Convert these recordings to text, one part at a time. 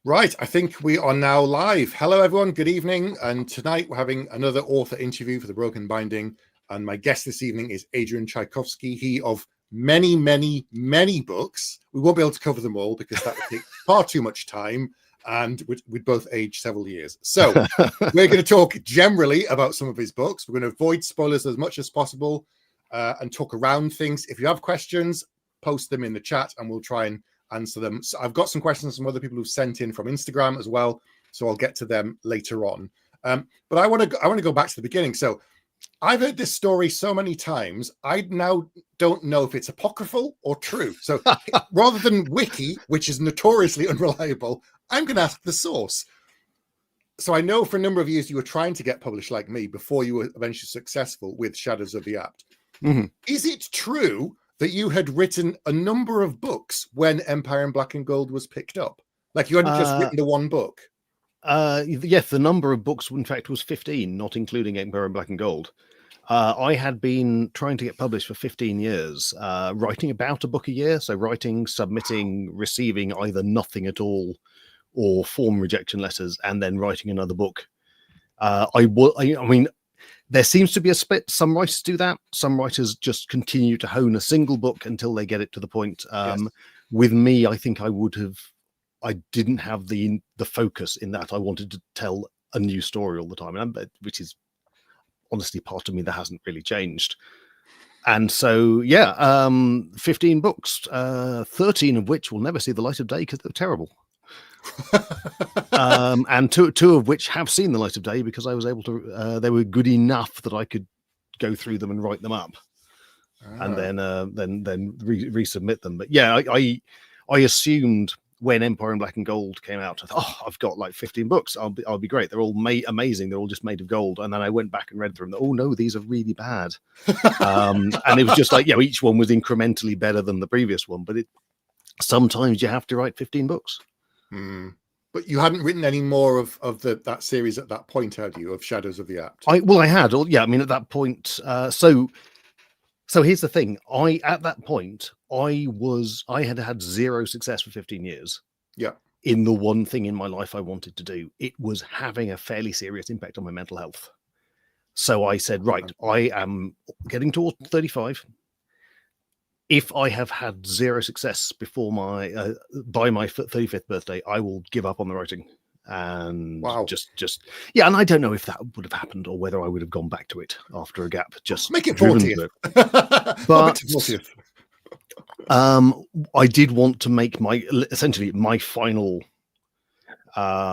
Right, I think we are now live. Hello, everyone. Good evening. And tonight we're having another author interview for The Broken Binding. And my guest this evening is Adrian Tchaikovsky. He of many, many, many books. We won't be able to cover them all because that would take far too much time. And we'd both age several years. So we're going to talk generally about some of his books. We're going to avoid spoilers as much as possible and talk around things. If you have questions, post them in the chat and we'll try and answer them. So I've got some questions from other people who've sent in from Instagram as well, so I'll get to them later on. But I want to go back to the beginning. So I've heard this story so many times, I now don't know if it's apocryphal or true. So rather than Wiki, which is notoriously unreliable, I'm going to ask the source. So I know for a number of years you were trying to get published like me before you were eventually successful with Shadows of the Apt. Mm-hmm. Is it true that you had written a number of books when Empire in Black and Gold was picked up? Like you hadn't just written the one book? Yes, the number of books, in fact, was 15, not including Empire in Black and Gold. I had been trying to get published for 15 years, writing about a book a year. So writing, submitting, receiving either nothing at all or form rejection letters, and then writing another book. I mean, there seems to be a split. Some writers do that. Some writers just continue to hone a single book until they get it to the point. Yes. With me, I think I didn't have the focus in that. I wanted to tell a new story all the time, which is honestly part of me that hasn't really changed. And so, 15 books, 13 of which will never see the light of day because they're terrible. And two of which have seen the light of day because I was able to. They were good enough that I could go through them and write them up, and then resubmit them. But yeah, I assumed when Empire in Black and Gold came out, I thought, I've got like 15 books. I'll be great. They're all amazing. They're all just made of gold. And then I went back and read through them. Oh no, these are really bad. And it was just like, each one was incrementally better than the previous one. But sometimes you have to write 15 books. But you hadn't written any more of that series at that point, had you, of Shadows of the Apt? I had. I mean, at that point. So here's the thing. At that point, I had zero success for 15 years. Yeah. In the one thing in my life I wanted to do. It was having a fairly serious impact on my mental health. So I said, right, I am getting towards 35. If I have had zero success before by my 35th birthday, I will give up on the writing. And and I don't know if that would have happened or whether I would have gone back to it after a gap. Just make it 40th. But I did want to make essentially my final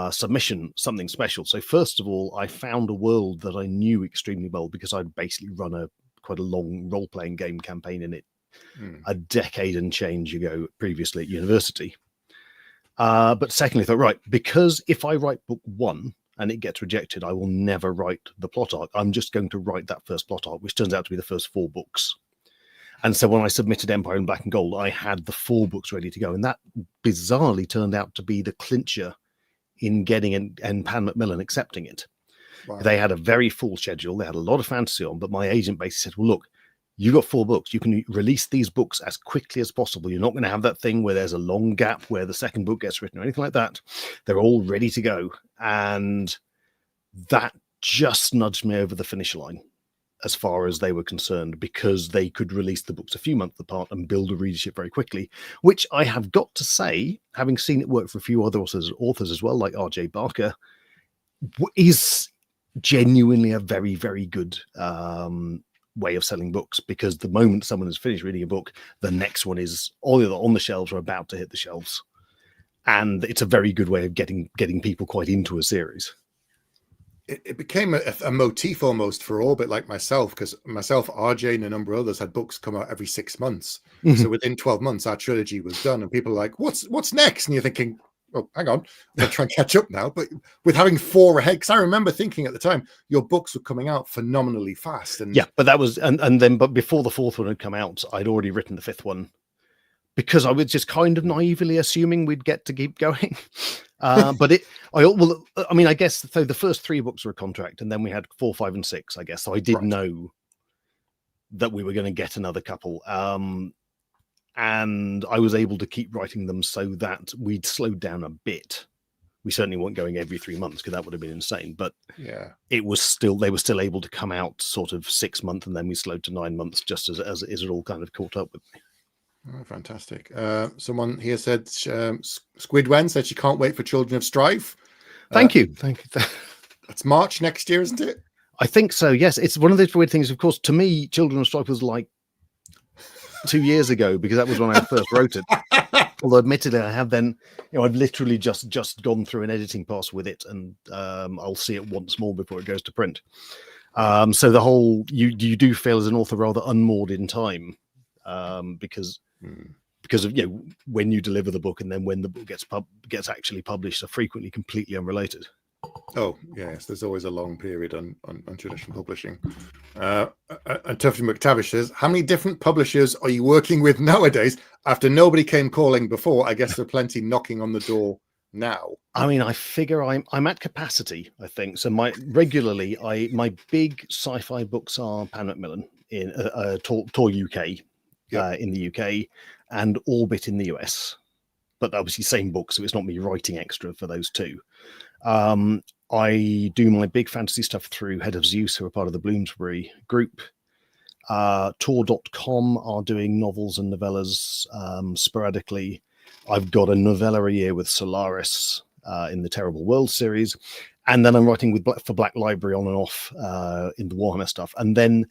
submission something special. So first of all, I found a world that I knew extremely well because I'd basically run quite a long role-playing game campaign in it a decade and change ago previously at university. But secondly, I thought, right, because if I write book one and it gets rejected, I will never write the plot arc. I'm just going to write that first plot arc, which turns out to be the first 4 books. And so when I submitted Empire in Black and Gold, I had the 4 books ready to go. And that bizarrely turned out to be the clincher in getting and Pan Macmillan accepting it. Wow. They had a very full schedule. They had a lot of fantasy on, but my agent basically said, well, look, you got 4 books. You can release these books as quickly as possible. You're not going to have that thing where there's a long gap where the second book gets written or anything like that. They're all ready to go. And that just nudged me over the finish line as far as they were concerned, because they could release the books a few months apart and build a readership very quickly, which I have got to say, having seen it work for a few other authors as well, like R.J. Barker, is genuinely a very, very good way of selling books, because the moment someone has finished reading a book, the next one is either on the shelves or about to hit the shelves, and it's a very good way of getting people quite into a series. It became a motif almost for Orbit, like myself, because myself, RJ, and a number of others had books come out every 6 months. Mm-hmm. So within 12 months, our trilogy was done, and people are like, "What's next?" And you're thinking, "Oh, hang on, I'm going to try and catch up now." But with having 4 ahead, because I remember thinking at the time your books were coming out phenomenally fast. And but that was but before the 4th one had come out, I'd already written the 5th one, because I was just kind of naively assuming we'd get to keep going. But I guess so. The first 3 books were a contract, and then we had 4, 5, and 6. I guess so. I did know that we were going to get another couple. And I was able to keep writing them so that we'd slowed down a bit We certainly weren't going every 3 months because that would have been insane. But yeah, they were still able to come out sort of 6 months, and then we slowed to 9 months just as it all kind of caught up with me. oh, fantastic. Someone here said Squidwen said she can't wait for Children of Strife. Thank you. It's March next year, isn't it? I think so. Yes, it's one of those weird things. Of course, to me, Children of Strife was like 2 years ago because that was when I first wrote it. Although, admittedly, I have then, I've literally just gone through an editing pass with it, and I'll see it once more before it goes to print. So the whole you do feel as an author rather unmoored in time, because of when you deliver the book and then when the book gets actually published are frequently completely unrelated. Oh yes, there's always a long period on traditional publishing. And Tuffy McTavish says, how many different publishers are you working with nowadays? After nobody came calling before, I guess there are plenty knocking on the door now. I mean, I figure I'm at capacity, I think. So my big sci-fi books are Pan Macmillan in Tor UK, in the UK, and Orbit in the US. But obviously same book, so it's not me writing extra for those two. I do my big fantasy stuff through Head of Zeus, who are part of the Bloomsbury group. Tor.com are doing novels and novellas sporadically. I've got a novella a year with Solaris in the Terrible World series. And then I'm writing for Black Library on and off in the Warhammer stuff. And then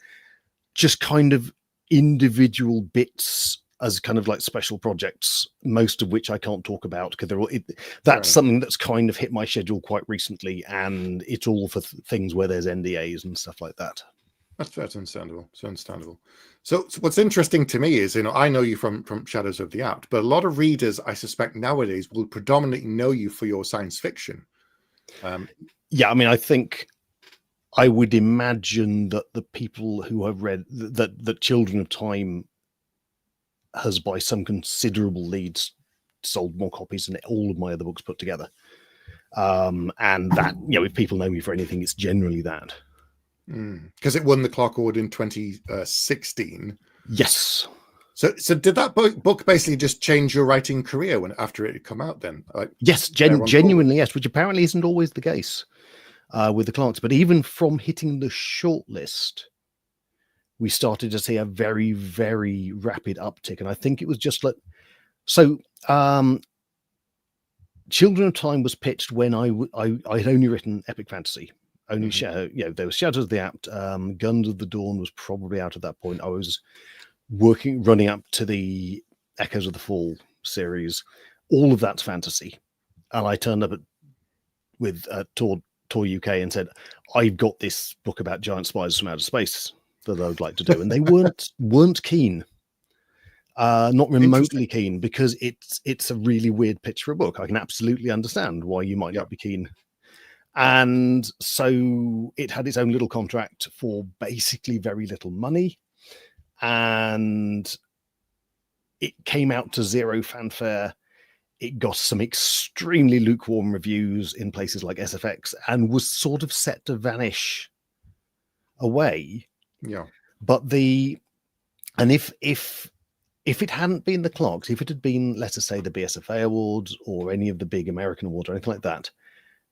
just kind of individual bits as kind of like special projects, most of which I can't talk about because that's something that's kind of hit my schedule quite recently, and it's all for things where there's NDAs and stuff like that. That's understandable. It's understandable. So what's interesting to me is, I know you from Shadows of the Apt, but a lot of readers, I suspect nowadays, will predominantly know you for your science fiction. Yeah, I mean, I think I would imagine that the people who have read that Children of Time has, by some considerable leads, sold more copies than all of my other books put together. And that, if people know me for anything, it's generally that. Because it won the Clark Award in 2016. Yes. So did that book basically just change your writing career after it had come out then? Yes, genuinely, yes, which apparently isn't always the case with the Clarks. But even from hitting the shortlist, we started to see a very, very rapid uptick. And I think it was just like, so Children of Time was pitched when I had only written epic fantasy. Only there was Shadows of the Apt. Guns of the Dawn was probably out at that point. I was running up to the Echoes of the Fall series. All of that's fantasy. And I turned up with Tor UK and said, I've got this book about giant spiders from outer space that I would like to do. And they weren't keen. Not remotely keen, because it's a really weird pitch for a book. I can absolutely understand why you might not be keen. And so it had its own little contract for basically very little money. And it came out to zero fanfare. It got some extremely lukewarm reviews in places like SFX and was sort of set to vanish away. Yeah. But if it hadn't been the Clarks, if it had been, let's say, the BSFA Awards or any of the big American awards or anything like that,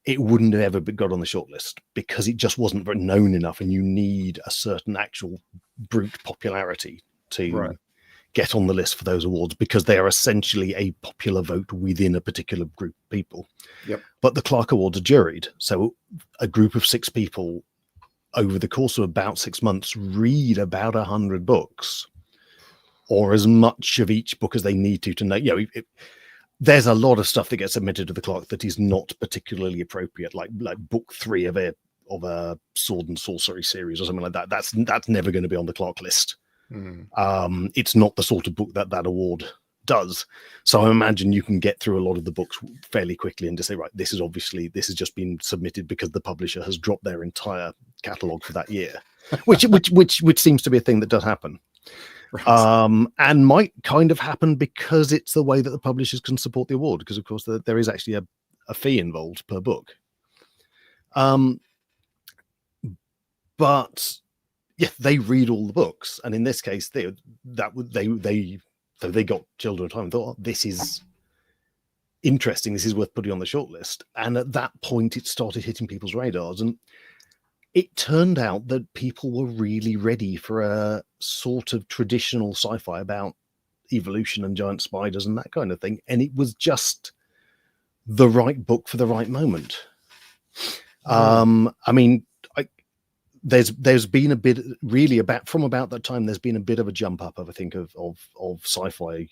it wouldn't have ever got on the shortlist, because it just wasn't known enough, and you need a certain actual brute popularity to get on the list for those awards, because they are essentially a popular vote within a particular group of people. Yep. But the Clark Awards are juried. So a group of 6 people over the course of about 6 months read about 100 books, or as much of each book as they need to know. There's a lot of stuff that gets submitted to the Clark that is not particularly appropriate, like book 3 of a sword and sorcery series or something like that. That's never going to be on the Clark list. It's not the sort of book that award does. So I imagine you can get through a lot of the books fairly quickly and just say, right, this has just been submitted because the publisher has dropped their entire catalogue for that year, which seems to be a thing that does happen. And might kind of happen because it's the way that the publishers can support the award, because of course there is actually a fee involved per book. But yeah, they read all the books, and in this case, they got Children of Time and thought, oh, interesting. This is worth putting on the shortlist. And at that point, it started hitting people's radars. And it turned out that people were really ready for a sort of traditional sci-fi about evolution and giant spiders and that kind of thing. And it was just the right book for the right moment. I mean, there's been a bit really from about that time. There's been a bit of a jump up, I think, of sci-fi.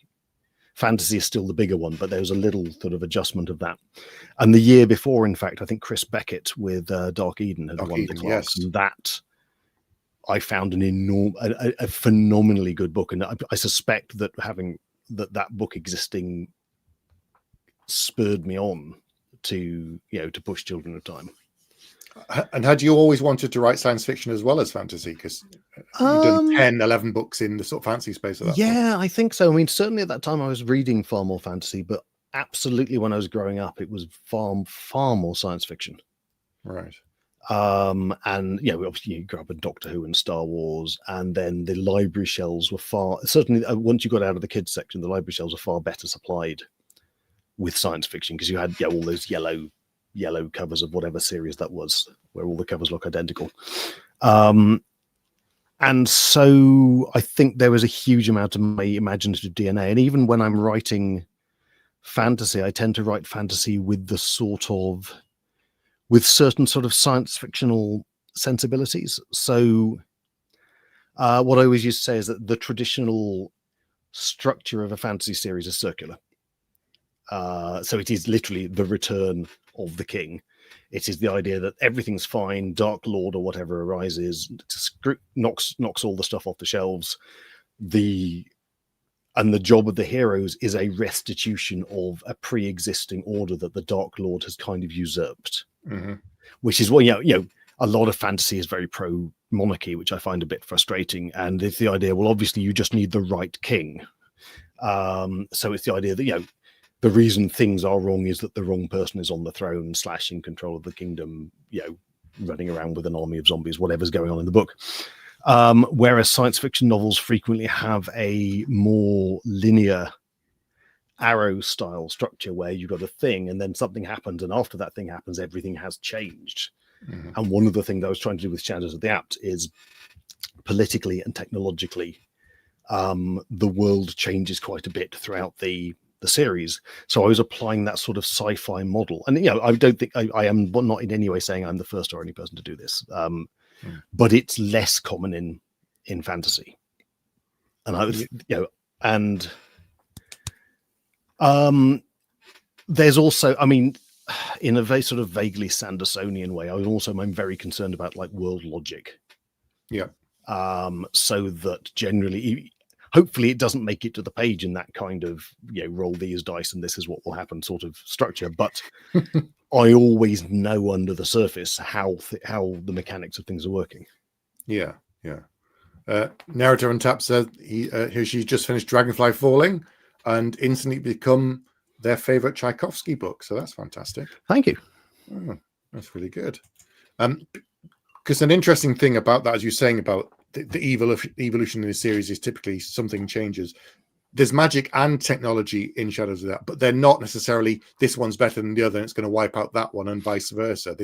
Fantasy is still the bigger one, but there was a little sort of adjustment of that. And the year before, in fact, I think Chris Beckett with Dark Eden had won the Clarks, and that I found a phenomenally good book. And I suspect that having that book existing spurred me on to push Children of Time. And had you always wanted to write science fiction as well as fantasy? Because you've done 10, 11 books in the sort of fantasy space of that. Yeah, I think so. I mean, certainly at that time I was reading far more fantasy, but absolutely when I was growing up, it was far more science fiction. Right. And obviously you grew up in Doctor Who and Star Wars, and then the library shelves were certainly once you got out of the kids section, the library shelves were far better supplied with science fiction, because you had all those yellow covers of whatever series that was, where all the covers look identical. And so I think there was a huge amount of my imaginative DNA. And even when I'm writing fantasy, I tend to write fantasy with certain sort of science fictional sensibilities. So what I always used to say is that the traditional structure of a fantasy series is circular. So it is literally the return of the king. It is the idea that everything's fine, Dark Lord or whatever arises, knocks all the stuff off the shelves. And the job of the heroes is a restitution of a pre-existing order that the Dark Lord has kind of usurped. Mm-hmm. Which is what, a lot of fantasy is very pro-monarchy, which I find a bit frustrating. And it's the idea, well, obviously you just need the right king. So it's the idea that, the reason things are wrong is that the wrong person is on the throne, / in control of the kingdom, running around with an army of zombies, whatever's going on in the book. Whereas science fiction novels frequently have a more linear arrow style structure where you've got a thing and then something happens, and after that thing happens, everything has changed. Mm-hmm. And one of the things I was trying to do with Shadows of the Apt is politically and technologically, the world changes quite a bit throughout the series. So I was applying that sort of sci-fi model. And, I don't think I am not in any way saying I'm the first or only person to do this. But it's less common in fantasy. And I was, there's also, in a very sort of vaguely Sandersonian way, I'm very concerned about like world logic. Yeah. So that generally, hopefully it doesn't make it to the page in that kind of, roll these dice and this is what will happen sort of structure. But I always know under the surface how the mechanics of things are working. Yeah, yeah. Narrator on Tap said she just finished Dragonfly Falling and instantly become their favorite Tchaikovsky book. So that's fantastic. Thank you. Oh, that's really good. Because an interesting thing about that, as you're saying about the evolution in the series, is typically something changes. There's magic and technology in Shadows of that, but they're not necessarily this one's better than the other and it's going to wipe out that one and vice versa.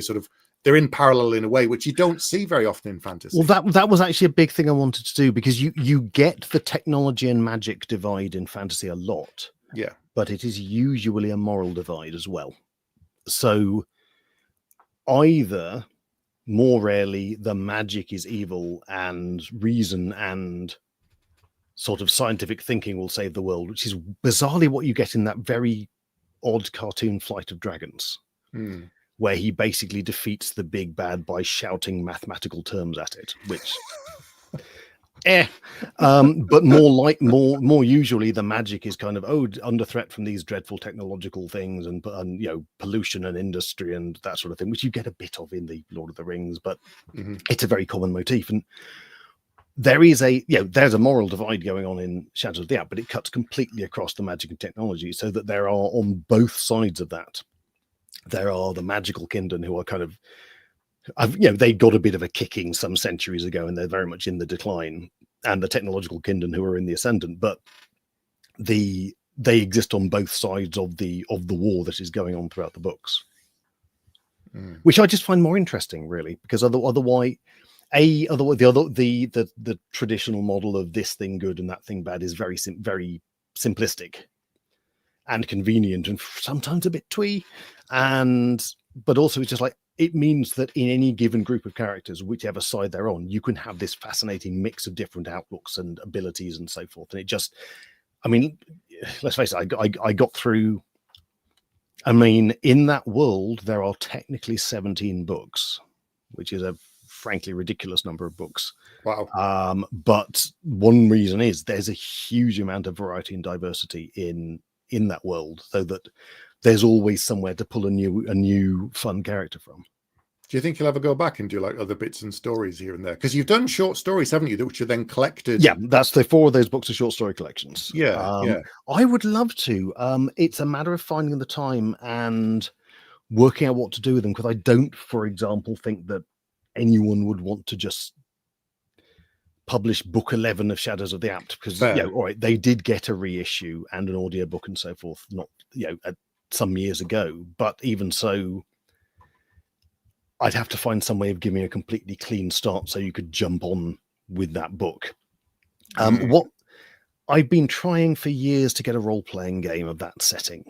They're in parallel in a way which you don't see very often in fantasy. Well, that was actually a big thing I wanted to do, because you get the technology and magic divide in fantasy a lot. Yeah. But it is usually a moral divide as well. So either, more rarely, the magic is evil and reason and sort of scientific thinking will save the world, which is bizarrely what you get in that very odd cartoon Flight of Dragons, where he basically defeats the big bad by shouting mathematical terms at it, which but more usually the magic is kind of under threat from these dreadful technological things and pollution and industry and that sort of thing, which you get a bit of in the Lord of the Rings, but it's a very common motif. And there is there's a moral divide going on in Shadows of the Apt, but it cuts completely across the magic and technology, so that there are on both sides of that, there are the magical kindred who are kind of, they got a bit of a kicking some centuries ago and they're very much in the decline, and the technological kindred who are in the ascendant. But the they exist on both sides of the war that is going on throughout the books, which I just find more interesting, really, because otherwise the traditional model of this thing good and that thing bad is very simplistic and convenient and sometimes a bit twee, but also it's just like, it means that in any given group of characters, whichever side they're on, you can have this fascinating mix of different outlooks and abilities and so forth. And it just, I mean, let's face it, I got through, I mean, in that world, there are technically 17 books, which is a frankly ridiculous number of books. Wow. But one reason is there's a huge amount of variety and diversity in that world, so that there's always somewhere to pull a new fun character from. Do you think you'll ever go back and do like other bits and stories here and there? Because you've done short stories, haven't you, which are then collected? Yeah, that's the 4 of those books of short story collections. Yeah. I would love to. It's a matter of finding the time and working out what to do with them, because I don't, for example, think that anyone would want to just publish book 11 of Shadows of the Apt, because all right, they did get a reissue and an audiobook and so forth, not some years ago, but even so, I'd have to find some way of giving a completely clean start so you could jump on with that book. What I've been trying for years to get a role-playing game of that setting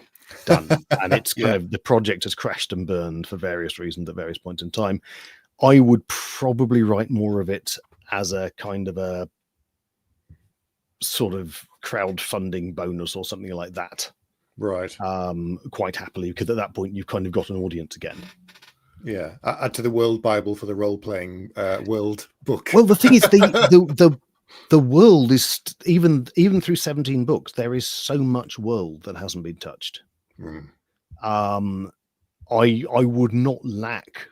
done, and it's kind of, the project has crashed and burned for various reasons at various points in time. I would probably write more of it as a kind of a sort of crowdfunding bonus or something like that. Right. Quite happily, because at that point you've kind of got an audience again. Yeah. Add to the world Bible for the role-playing world book. Well, the thing is, the world is, even through 17 books, there is so much world that hasn't been touched. I would not lack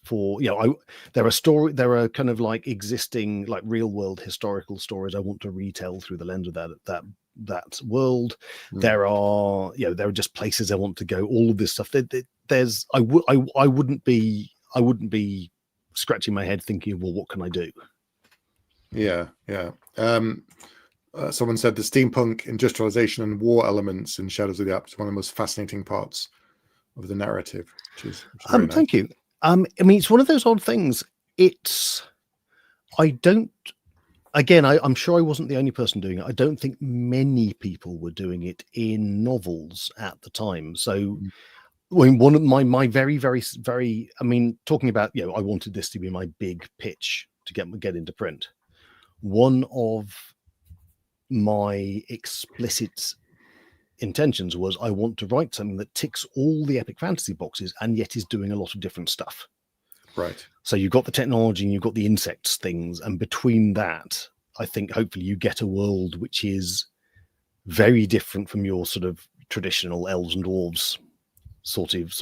for, there are kind of like existing, like real world historical stories I want to retell through the lens of that world. There are just places I want to go, all of this stuff. I wouldn't be scratching my head thinking, well, what can I do? Yeah. Someone said the steampunk industrialization and war elements in Shadows of the Apt is one of the most fascinating parts of the narrative, which is very nice. Thank you. I mean, it's one of those odd things. I'm sure I wasn't the only person doing it. I don't think many people were doing it in novels at the time. So when one of my very, very, very, I mean, talking about, I wanted this to be my big pitch to get into print. One of my explicit intentions was, I want to write something that ticks all the epic fantasy boxes and yet is doing a lot of different stuff. Right. So you've got the technology and you've got the insects things, and between that, I think hopefully you get a world which is very different from your sort of traditional elves and dwarves sort of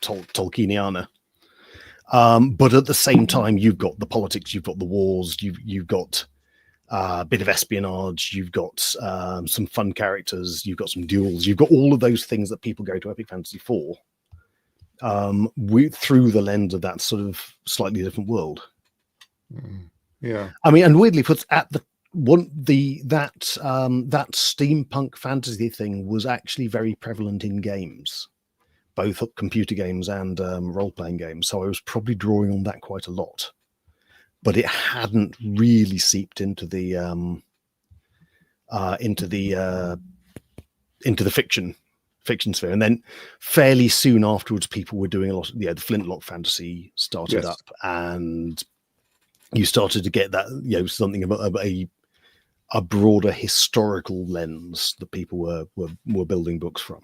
Tolkieniana. But at the same time, you've got the politics, you've got the wars, you've got a bit of espionage, you've got some fun characters, you've got some duels, you've got all of those things that people go to epic fantasy for, through the lens of that sort of slightly different world. Yeah, I mean, and weirdly, puts at the one that steampunk fantasy thing was actually very prevalent in games, both computer games and role-playing games. So I was probably drawing on that quite a lot, but it hadn't really seeped into the fiction sphere. And then fairly soon afterwards, people were doing a lot of, the Flintlock fantasy started up, and you started to get that, something about a broader historical lens that people were building books from.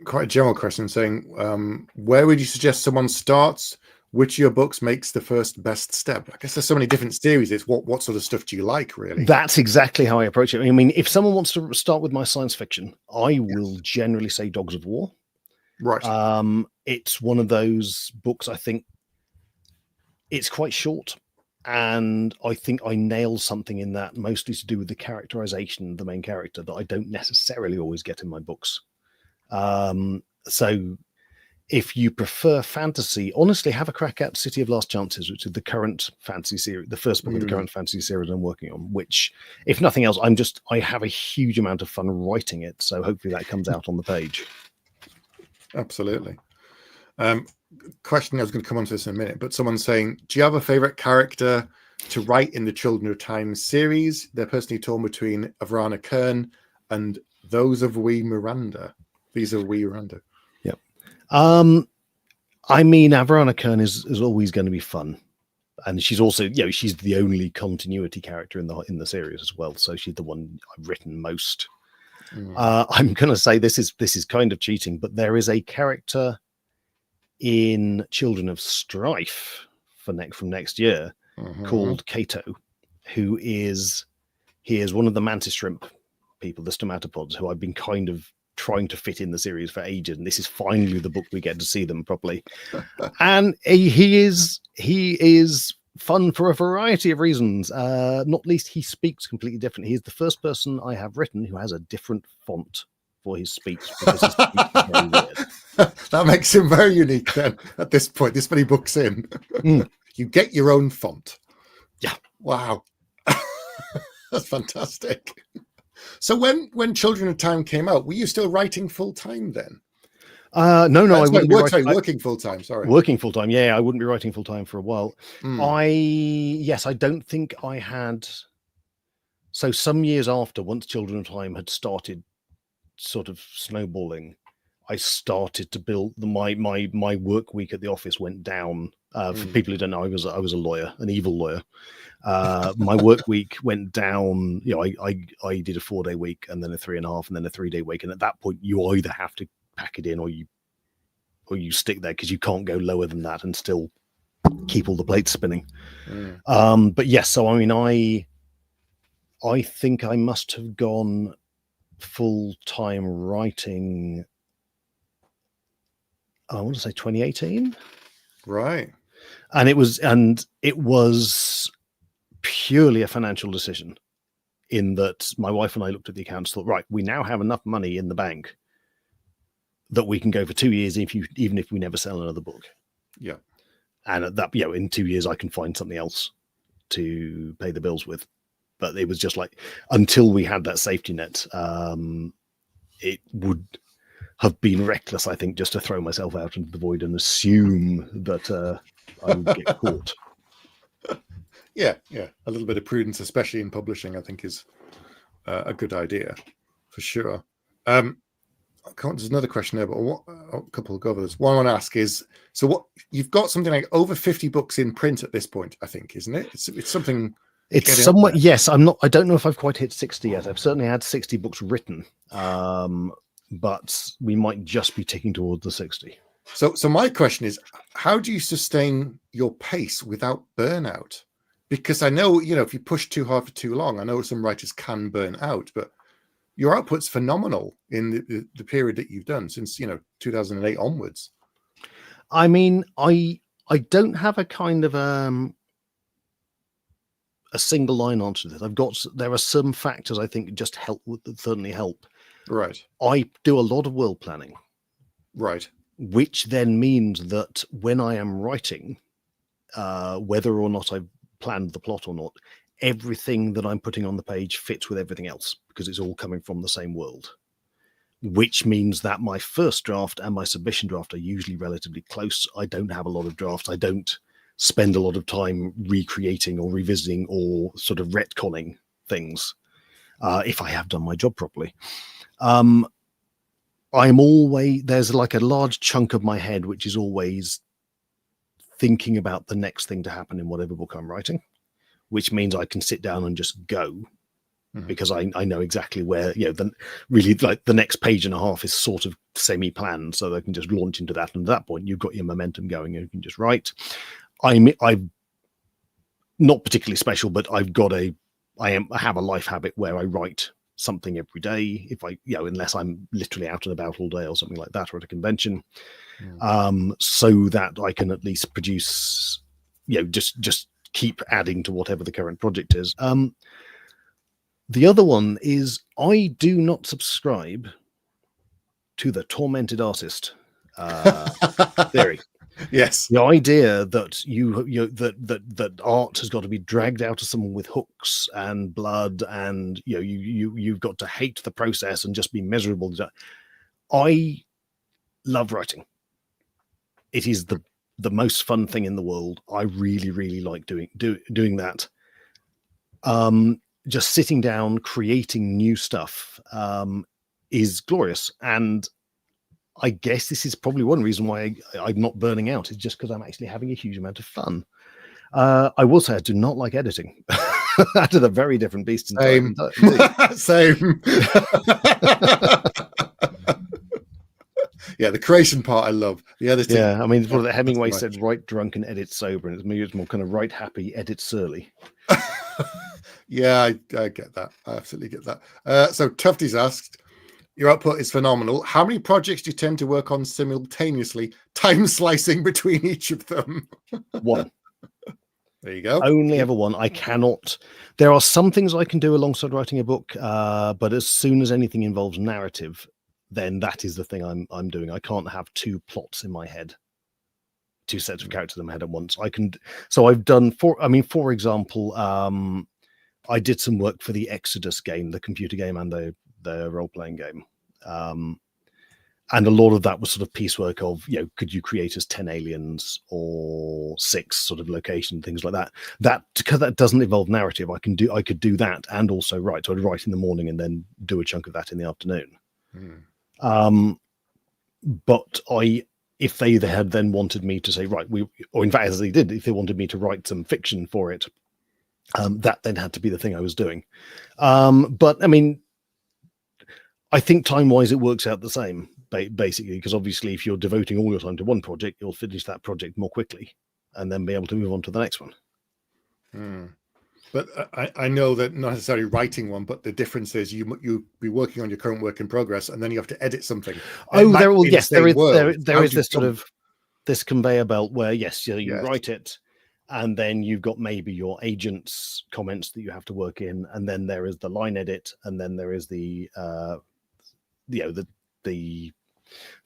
Quite a general question saying, where would you suggest someone starts? Which of your books makes the first best step? I guess there's so many different series. It's what sort of stuff do you like, really? That's exactly how I approach it. I mean, if someone wants to start with my science fiction, I will generally say Dogs of War. Right. It's one of those books, I think it's quite short, and I think I nail something in that, mostly to do with the characterization of the main character, that I don't necessarily always get in my books. So if you prefer fantasy, honestly, have a crack at City of Last Chances, which is the current fantasy series, the first book of the current fantasy series I'm working on, which, if nothing else, I have a huge amount of fun writing it. So hopefully that comes out on the page. Absolutely. Question, I was going to come on to this in a minute, but someone's saying, do you have a favorite character to write in the Children of Time series? They're personally torn between Avrana Kern and those of Wee Miranda. These are Wee Miranda. Yep. I mean, Avrana Kern is always going to be fun, and she's also, she's the only continuity character in the series as well. So she's the one I've written most. I'm going to say this is kind of cheating, but there is a character in Children of Strife from next year called Kato, who is one of the mantis shrimp people, the stomatopods, who I've been kind of trying to fit in the series for ages, and this is finally the book we get to see them properly. And he is fun for a variety of reasons, not least he speaks completely different. He is the first person I have written who has a different font for his speech, because his speech is very weird. That makes him very unique then at this point, this many books in. You get your own font. Yeah. Wow. That's fantastic. So when Children of Time came out, were you still writing full time then? No, I wouldn't working full time. Sorry, working full time. Yeah, I wouldn't be writing full time for a while. I don't think I had. So some years after, once Children of Time had started sort of snowballing, I started to build my work week at the office went down. For people who don't know, I was a lawyer, an evil lawyer. My work week went down. I did a 4-day week, and then a 3.5, and then a 3-day week. And at that point, you either have to pack it in, or you stick there, because you can't go lower than that and still keep all the plates spinning. But yes, so I mean, I think I must have gone full-time writing, I want to say 2018. Right. And it was purely a financial decision, in that my wife and I looked at the accounts, thought, right, we now have enough money in the bank that we can go for 2 years even if we never sell another book. Yeah. And at that, in 2 years I can find something else to pay the bills with. But it was just like, until we had that safety net, it would have been reckless, I think, just to throw myself out into the void and assume that I would get caught. Yeah. A little bit of prudence, especially in publishing, I think is a good idea for sure. There's another question there, but a couple of others. One I want to ask is, so what you've got something like over 50 books in print at this point, I think, isn't it? It's something. It's somewhat, yes. I don't know if I've quite hit 60 yet. I've certainly had 60 books written, but we might just be ticking towards the 60. So my question is, how do you sustain your pace without burnout? Because I know, if you push too hard for too long, I know some writers can burn out, but your output's phenomenal in the period that you've done since, 2008 onwards. I mean, I don't have a kind of a single line answer to this. There are some factors I think just certainly help. Right. I do a lot of world planning. Right. Which then means that when I am writing, whether or not I've planned the plot or not, everything that I'm putting on the page fits with everything else, because it's all coming from the same world. Which means that my first draft and my submission draft are usually relatively close. I don't have a lot of drafts. I don't spend a lot of time recreating or revisiting or sort of retconning things if I have done my job properly. There's like a large chunk of my head which is always thinking about the next thing to happen in whatever book I'm writing, which means I can sit down and just go, because I know exactly where, really like the next page and a half is sort of semi-planned, so I can just launch into that. And at that point, you've got your momentum going and you can just write. I'm not particularly special, but I have a life habit where I write something every day, if I, unless I'm literally out and about all day or something like that, or at a convention, so that I can at least produce, just keep adding to whatever the current project is. The other one is I do not subscribe to the tormented artist theory. Yes. The idea that that art has got to be dragged out of someone with hooks and blood, and you've got to hate the process and just be miserable. I love writing. It is the most fun thing in the world. I really, really like doing that. Just sitting down, creating new stuff is glorious. And I guess this is probably one reason why I'm not burning out, is just because I'm actually having a huge amount of fun. I will say I do not like editing. That is a very different beast. Same. Same. Yeah, the creation part I love. The other thing, yeah, I mean, what the Hemingway said: write drunk and edit sober, and it's more kind of write happy, edit surly. Yeah, I get that. I absolutely get that. So Tufty's asked, your output is phenomenal. How many projects do you tend to work on simultaneously, time slicing between each of them? One. There you go. Only ever one. I cannot. There are some things I can do alongside writing a book, but as soon as anything involves narrative, then that is the thing I'm doing. I can't have two plots in my head, two sets of characters in my head at once. I can. So I've done for example, I did some work for the Exodus game, the computer game, and the role-playing game. And a lot of that was sort of piecework of, could you create as 10 aliens or 6 sort of location, things like that. Because that doesn't involve narrative, I could do that and also write. So I'd write in the morning and then do a chunk of that in the afternoon. But if they had then wanted me to say, right, or in fact, as they did, if they wanted me to write some fiction for it, that then had to be the thing I was doing. But I mean, I think time-wise, it works out the same, basically, because obviously if you're devoting all your time to one project, you'll finish that project more quickly and then be able to move on to the next one. But I know that not necessarily writing one, but the difference is you be working on your current work in progress, and then you have to edit something. Oh, there is this sort of this conveyor belt where you write it, and then you've got maybe your agent's comments that you have to work in, and then there is the line edit, and then there is the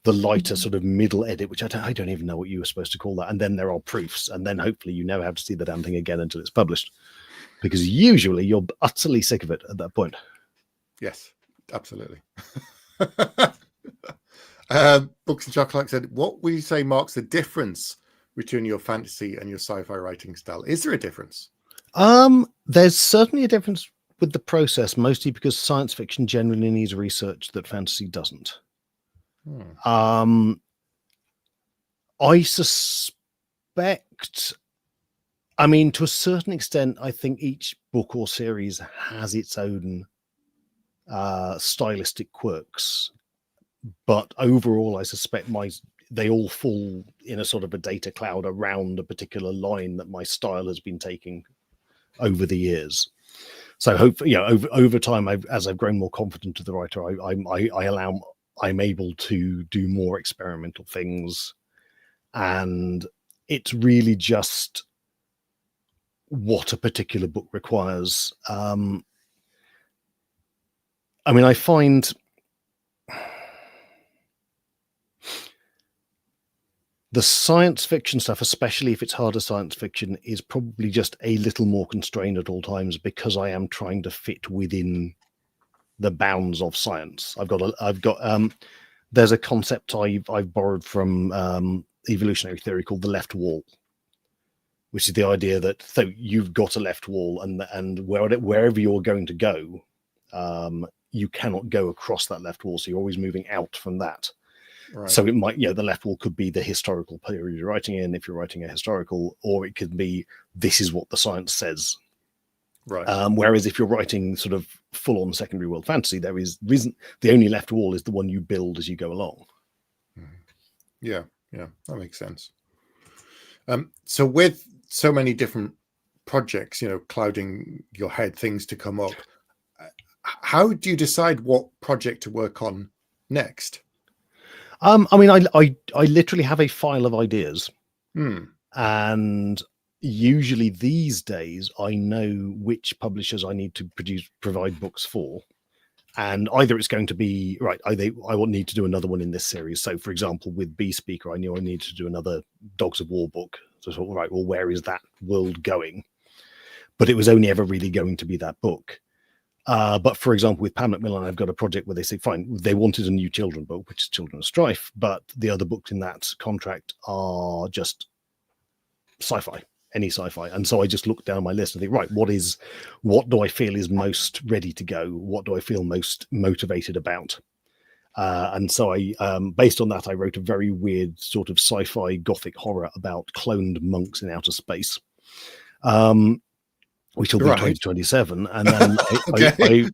lighter sort of middle edit, which I don't even know what you were supposed to call that, and then there are proofs, and then hopefully you never have to see the damn thing again until it's published, because usually you're utterly sick of it at that point. Yes, absolutely. Books and Chocolate said, what would you say marks the difference between your fantasy and your sci-fi writing style? Is there a difference? There's certainly a difference with the process, mostly because science fiction generally needs research that fantasy doesn't. I suspect, I mean, to a certain extent, I think each book or series has its own stylistic quirks, but overall, I suspect they all fall in a sort of a data cloud around a particular line that my style has been taking over the years. So hopefully, over time, as I've grown more confident as the writer, I'm able to do more experimental things, and it's really just what a particular book requires. I mean, I find the science fiction stuff, especially if it's harder science fiction, is probably just a little more constrained at all times because I am trying to fit within the bounds of science. There's a concept I've borrowed from evolutionary theory called the left wall, which is the idea that so you've got a left wall, and wherever you're going to go, you cannot go across that left wall. So you're always moving out from that. Right. So it might, the left wall could be the historical period you're writing in, if you're writing a historical, or it could be, this is what the science says. Right. Whereas if you're writing sort of full-on secondary world fantasy, there isn't the only left wall is the one you build as you go along. Yeah, that makes sense. So with so many different projects, clouding your head, things to come up, how do you decide what project to work on next? I mean, I literally have a file of ideas, and usually these days I know which publishers I need to provide books for, And either it's going to be right, I will need to do another one in this series. So, for example, with B Speaker, I knew I needed to do another Dogs of War book. So I thought, right, well, where is that world going? But it was only ever really going to be that book. But for example, with Pam Macmillan, I've got a project where they say, fine, they wanted a new children book, which is Children of Strife, but the other books in that contract are just sci-fi, any sci-fi. And so I just look down my list and think, right, what do I feel is most ready to go? What do I feel most motivated about? And so I, based on that, I wrote a very weird sort of sci-fi gothic horror about cloned monks in outer space. Which will be 2027, and then Okay.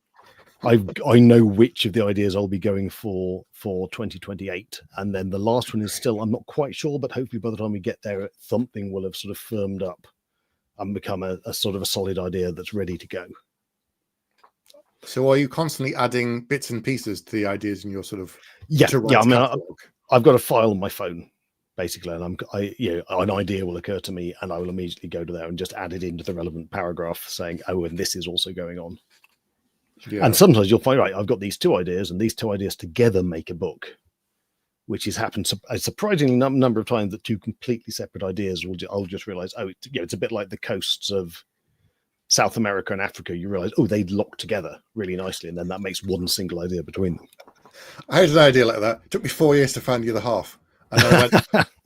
I know which of the ideas I'll be going for 2028, and then the last one is still, I'm not quite sure, but hopefully by the time we get there, something will have sort of firmed up and become a sort of a solid idea that's ready to go. So are you constantly adding bits and pieces to the ideas in your sort of yeah? I mean, I've got a file on my phone. Basically, and an idea will occur to me, and I will immediately go to there and just add it into the relevant paragraph, saying, "Oh, and this is also going on." Yeah. And sometimes you'll find, right, I've got these two ideas, and these two ideas together make a book, which has happened a surprising number of times. That two completely separate ideas I'll just realize, oh, it's a bit like the coasts of South America and Africa. You realize, oh, they lock together really nicely, and then that makes one single idea between them. I had an idea like that. It took me 4 years to find the other half. And I went,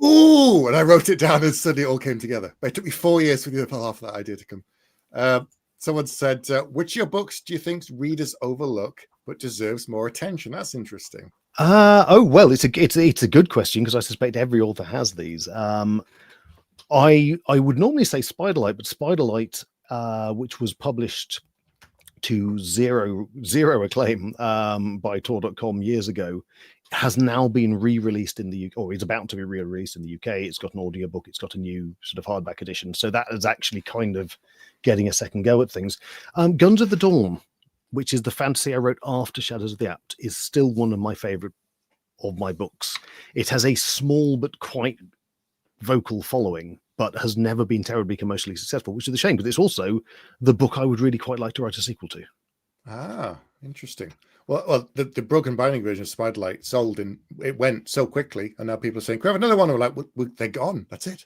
ooh, and I wrote it down and suddenly it all came together. But it took me 4 years for the other half of that idea to come. Someone said, which of your books do you think readers overlook but deserves more attention? That's interesting. Well, it's a good question, because I suspect every author has these. I would normally say Spiderlight, but Spiderlight, which was published to zero acclaim by Tor.com years ago, has now been re-released in the UK, or is about to be re-released in the UK. It's got an audiobook, it's got a new sort of hardback edition. So that is actually kind of getting a second go at things. Guns of the Dawn, which is the fantasy I wrote after Shadows of the Apt, is still one of my favorite of my books. It has a small but quite vocal following, but has never been terribly commercially successful, which is a shame, because it's also the book I would really quite like to write a sequel to. Ah, interesting. Well, the Broken Binding version of Spiderlight sold, and it went so quickly, and now people are saying, "Can we have another one?" And we're like, well, they're gone. That's it.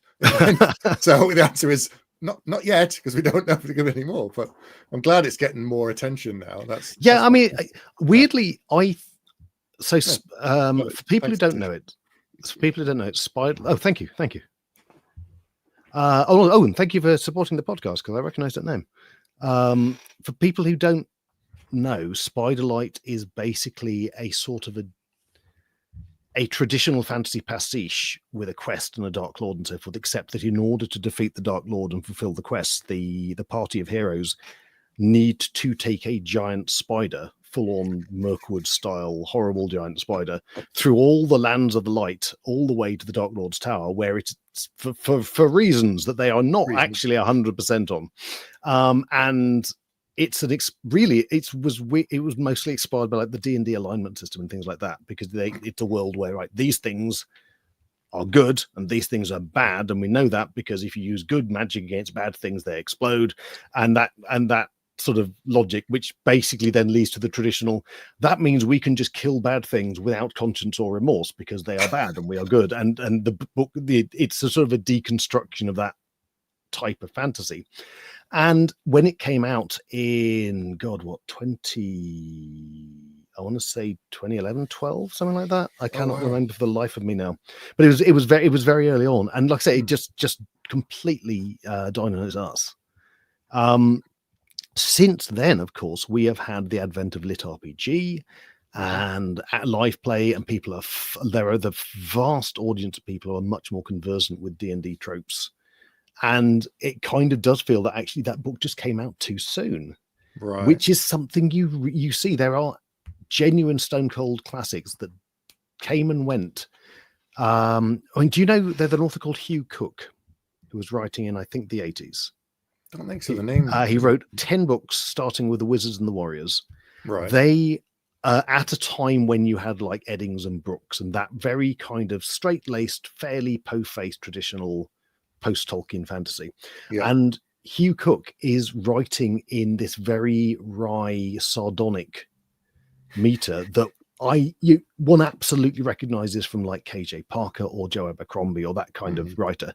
So the answer is not yet, because we don't know if they're going to be any more. But I'm glad it's getting more attention now. That's I mean, weirdly, for people who don't know it, Spider. Oh, thank you. And thank you for supporting the podcast, because I recognise that name. For people who don't know, Spiderlight is basically a sort of a traditional fantasy pastiche with a quest and a Dark Lord and so forth, except that in order to defeat the Dark Lord and fulfill the quest, the party of heroes need to take a giant spider, full-on Mirkwood style horrible giant spider, through all the lands of the light, all the way to the Dark Lord's tower, where it's for reasons that they are not actually 100% on. And it's it was mostly inspired by like the D&D alignment system and things like that, because it's a world where, right, these things are good and these things are bad, and we know that because if you use good magic against bad things, they explode, and that sort of logic, which basically then leads to the traditional, that means we can just kill bad things without conscience or remorse because they are bad and we are good, and the book, it's a sort of a deconstruction of that type of fantasy. And when it came out in 2011, 12, something like that, I cannot remember for the life of me now, but it was very early on, and like I say, it just completely died on its ass. Since then, of course, we have had the advent of Lit RPG and live play, and people there are the vast audience of people who are much more conversant with D&D tropes. And it kind of does feel that actually that book just came out too soon, right? Which is something you see. There are genuine stone cold classics that came and went. I mean, do you know there's an author called Hugh Cook who was writing in, I think, the 80s? I don't think so. The name. He wrote 10 books, starting with The Wizards and the Warriors. Right. They at a time when you had like Eddings and Brooks and that very kind of straight-laced, fairly po-faced traditional post-Tolkien fantasy. Yeah. And Hugh Cook is writing in this very wry, sardonic meter that one absolutely recognizes from like KJ Parker or Joe Abercrombie or that kind of writer.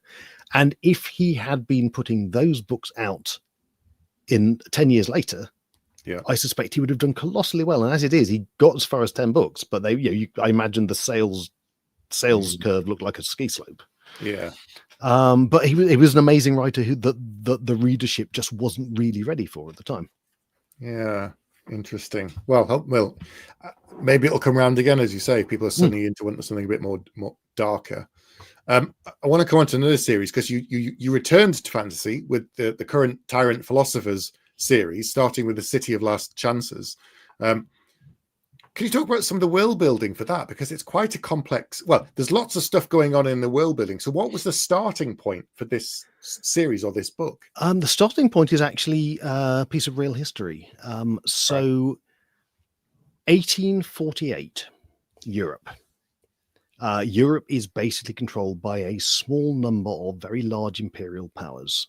And if he had been putting those books out in 10 years later, I suspect he would have done colossally well. And as it is, he got as far as 10 books, but I imagine the sales curve looked like a ski slope. Yeah. But he was an amazing writer who the readership just wasn't really ready for at the time. Yeah. Interesting. Well, maybe it'll come around again, as you say. People are suddenly into something a bit more darker. I want to come on to another series because you returned to fantasy with the current Tyrant Philosophers series, starting with the City of Last Chances. Can you talk about some of the world building for that? Because it's quite a complex. Well, there's lots of stuff going on in the world building. So, what was the starting point for this series or this book? The starting point is actually a piece of real history. 1848, Europe. Europe is basically controlled by a small number of very large imperial powers.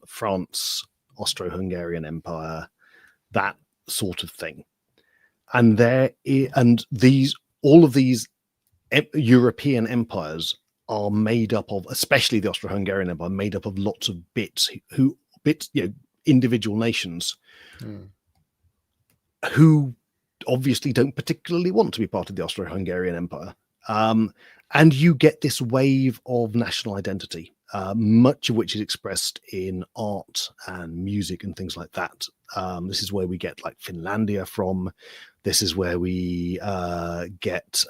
France, Austro-Hungarian Empire, that sort of thing. And all of these European empires are made up of, especially the Austro-Hungarian Empire, made up of lots of individual nations who obviously don't particularly want to be part of the Austro-Hungarian Empire. And you get this wave of national identity, much of which is expressed in art and music and things like that. This is where we get like Finlandia from. This is where we get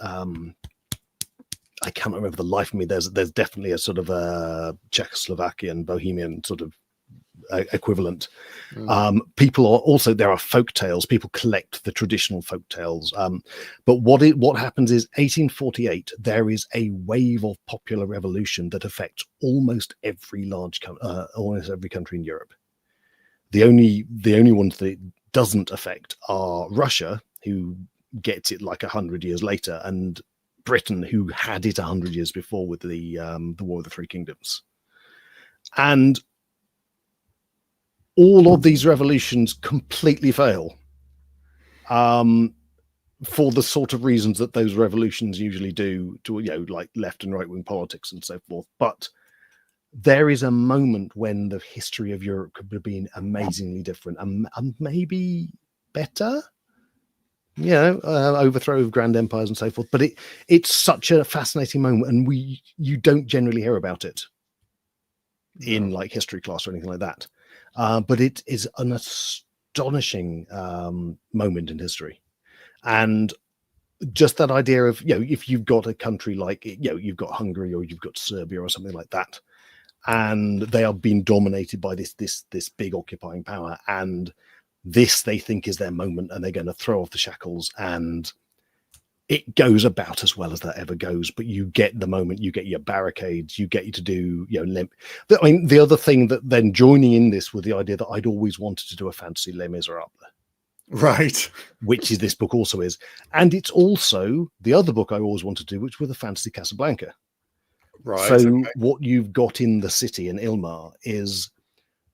I can't remember the life of me. There's definitely a sort of a Czechoslovakian, Bohemian sort of equivalent. People are also, there are folk tales. People collect the traditional folk tales. But what happens is 1848, there is a wave of popular revolution that affects almost every almost every country in Europe. The only ones that it doesn't affect are Russia, who gets it like 100 years later, and Britain, who had it 100 years before with the War of the Three Kingdoms. And all of these revolutions completely fail for the sort of reasons that those revolutions usually do, to like left and right wing politics and so forth. But there is a moment when the history of Europe could have been amazingly different and maybe better. Overthrow of grand empires and so forth. But it's such a fascinating moment, and you don't generally hear about it in like history class or anything like that. But it is an astonishing moment in history. And just that idea of, if you've got a country like, you've got Hungary or you've got Serbia or something like that, and they are being dominated by this big occupying power, and this they think is their moment, and they're going to throw off the shackles, and it goes about as well as that ever goes. But you get the moment, you get your barricades, you get you to do, I mean, the other thing that then joining in this with the idea that I'd always wanted to do a fantasy Les Miserables. Right. Which is this book also is. And it's also the other book I always wanted to do, which was the fantasy Casablanca. Right. So what you've got in the city in Ilmar is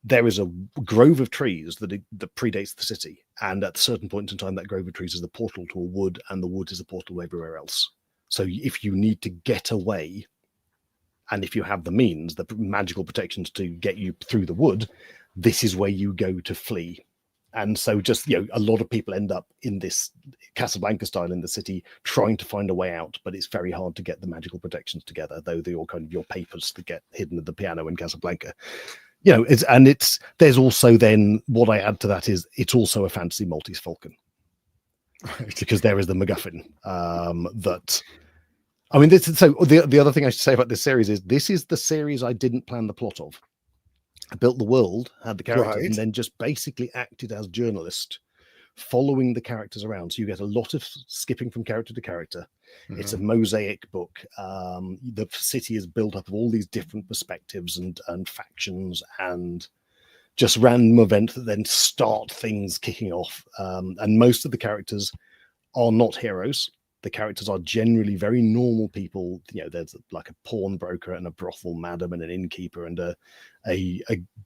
there is a grove of trees that predates the city. And at a certain point in time, that grove of trees is the portal to a wood, and the wood is a portal everywhere else. So if you need to get away, and if you have the means, the magical protections to get you through the wood, this is where you go to flee. And so just, a lot of people end up in this Casablanca style in the city trying to find a way out, but it's very hard to get the magical protections together, though they're all kind of your papers that get hidden at the piano in Casablanca. There's also then what I add to that is it's also a fantasy Maltese Falcon. Right. Because there is the MacGuffin that, I mean, the other thing I should say about this series is this is the series I didn't plan the plot of. I built the world, had the characters, right, and then just basically acted as journalist, following the characters around. So you get a lot of skipping from character to character. Mm-hmm. It's a mosaic book. The city is built up of all these different perspectives and factions and just random events that then start things kicking off. And most of the characters are not heroes. The characters are generally very normal people. You know, there's like a pawnbroker and a brothel madam and an innkeeper and a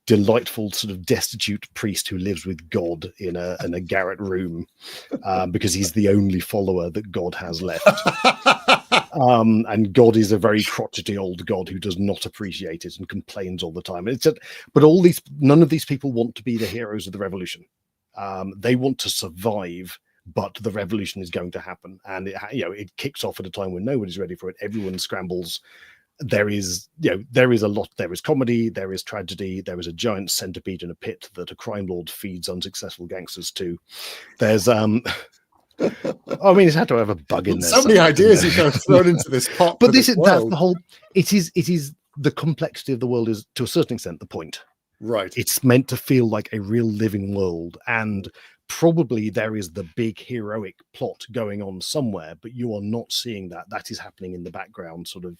delightful sort of destitute priest who lives with God in a garret room because he's the only follower that God has left. And God is a very crotchety old God who does not appreciate it and complains all the time. But none of these people want to be the heroes of the revolution. They want to survive, but the revolution is going to happen, and it kicks off at a time when nobody's ready for it. Everyone scrambles. There is a lot. There is comedy, there is tragedy, there is a giant centipede in a pit that a crime lord feeds unsuccessful gangsters to. There's I mean, it's had to have a bug in there. So many ideas you kind of thrown into this pot. But that's the whole. It is the complexity of the world is to a certain extent the point. Right. It's meant to feel like a real living world, and probably there is the big heroic plot going on somewhere, but you are not seeing that. That is happening in the background, sort of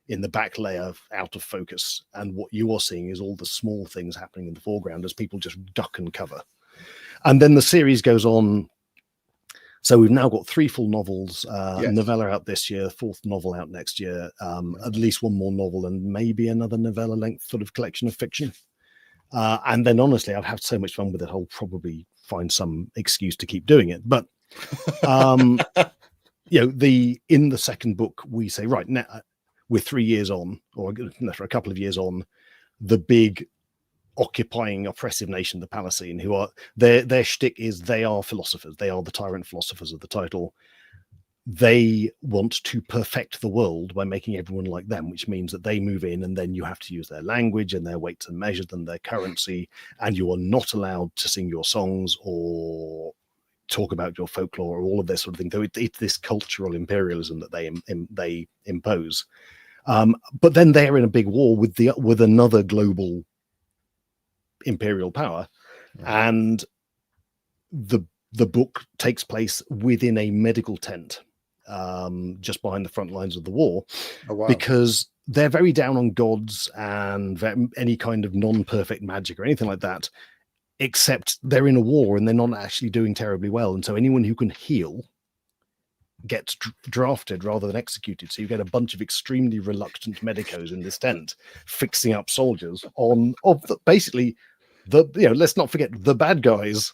in the back layer, out of focus. And what you are seeing is all the small things happening in the foreground as people just duck and cover. And then the series goes on. So we've now got 3 full novels, novella out this year, 4th novel out next year, at least 1 more novel, and maybe another novella length sort of collection of fiction. And then honestly, I've had so much fun with it, I'll probably find some excuse to keep doing it. But in the second book, we say, right now we're 3 years on, or for a couple of years on, the big occupying oppressive nation, the Palatine, who are their shtick is they are philosophers. They are the tyrant philosophers of the title. They want to perfect the world by making everyone like them, which means that they move in and then you have to use their language and their weights and measures and their currency, and you are not allowed to sing your songs or talk about your folklore or all of this sort of thing. So it's this cultural imperialism that they impose. But then they're in a big war with another global imperial power, and the book takes place within a medical tent, just behind the front lines of the war. Oh, wow. Because they're very down on gods and any kind of non-perfect magic or anything like that, except they're in a war and they're not actually doing terribly well. And so anyone who can heal gets drafted rather than executed. So you get a bunch of extremely reluctant medicos in this tent fixing up soldiers basically let's not forget the bad guys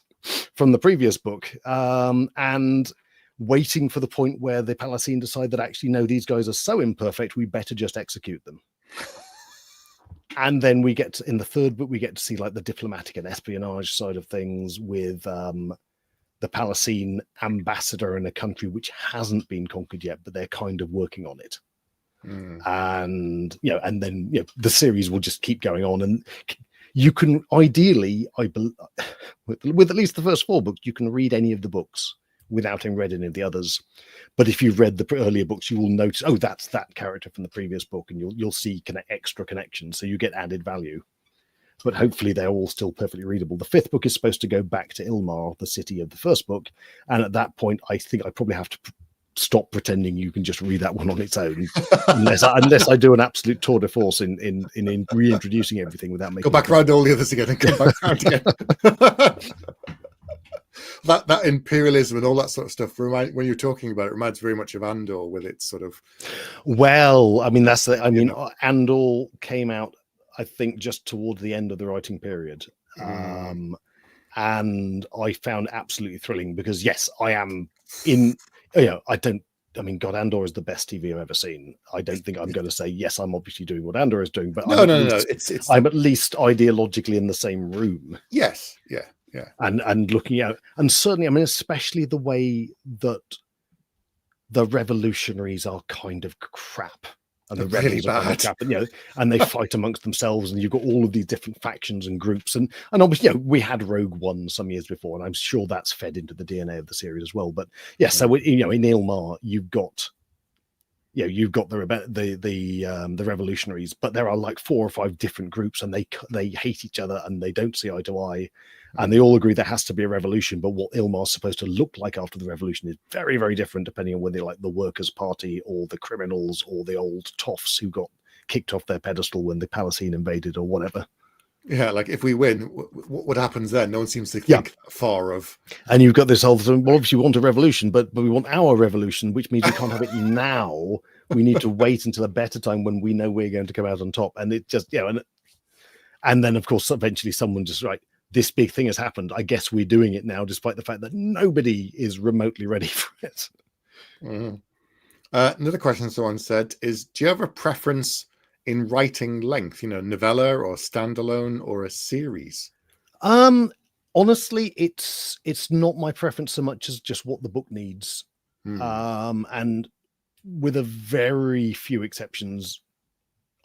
from the previous book, and waiting for the point where the Palatine decide that actually, no, these guys are so imperfect, we better just execute them. And then in the third book, we get to see like the diplomatic and espionage side of things with the Palatine ambassador in a country which hasn't been conquered yet, but they're kind of working on it. And then the series will just keep going on, and you can ideally, with at least the first 4 books, you can read any of the books without having read any of the others. But if you've read the earlier books, you will notice, oh, that's that character from the previous book, and you'll see extra connections, so you get added value. But hopefully they're all still perfectly readable. The 5th book is supposed to go back to Ilmar, the city of the first book, and at that point, I think I probably have to stop pretending you can just read that one on its own, unless I do an absolute tour de force in reintroducing everything without making. Go back around all the others again and come back around again. that imperialism and all that sort of stuff. When you're talking about it, reminds very much of Andor with its sort of. Well, I mean Andor came out, I think, just toward the end of the writing period, and I found absolutely thrilling because yes, I am in. God, Andor is the best TV I've ever seen. I don't think I'm going to say, yes, I'm obviously doing what Andor is doing, but no. I'm at least ideologically in the same room. Yes, yeah. And looking out, and certainly, I mean, especially the way that the revolutionaries are kind of crap. And the really rebels are kind of crap, and they fight amongst themselves, and you've got all of these different factions and groups, and obviously, we had Rogue One some years before, and I'm sure that's fed into the DNA of the series as well. But yes, so in Ilmar, you've got the revolutionaries, but there are like 4 or 5 different groups, and they hate each other, and they don't see eye to eye, and they all agree there has to be a revolution. But what Ilmar's supposed to look like after the revolution is very, very different, depending on whether they're like the Workers' Party or the criminals or the old toffs who got kicked off their pedestal when the Palatine invaded or whatever. Yeah, like if we win, what happens then? No one seems to think that far of. And you've got this whole thing. Well, obviously, we want a revolution, but we want our revolution, which means we can't have it now. We need to wait until a better time when we know we're going to come out on top. And it just, and then of course, eventually, someone just this big thing has happened. I guess we're doing it now, despite the fact that nobody is remotely ready for it. Mm-hmm. Another question someone said is, do you have a preference in writing length, novella or standalone or a series? Honestly, it's not my preference so much as just what the book needs. And with a very few exceptions,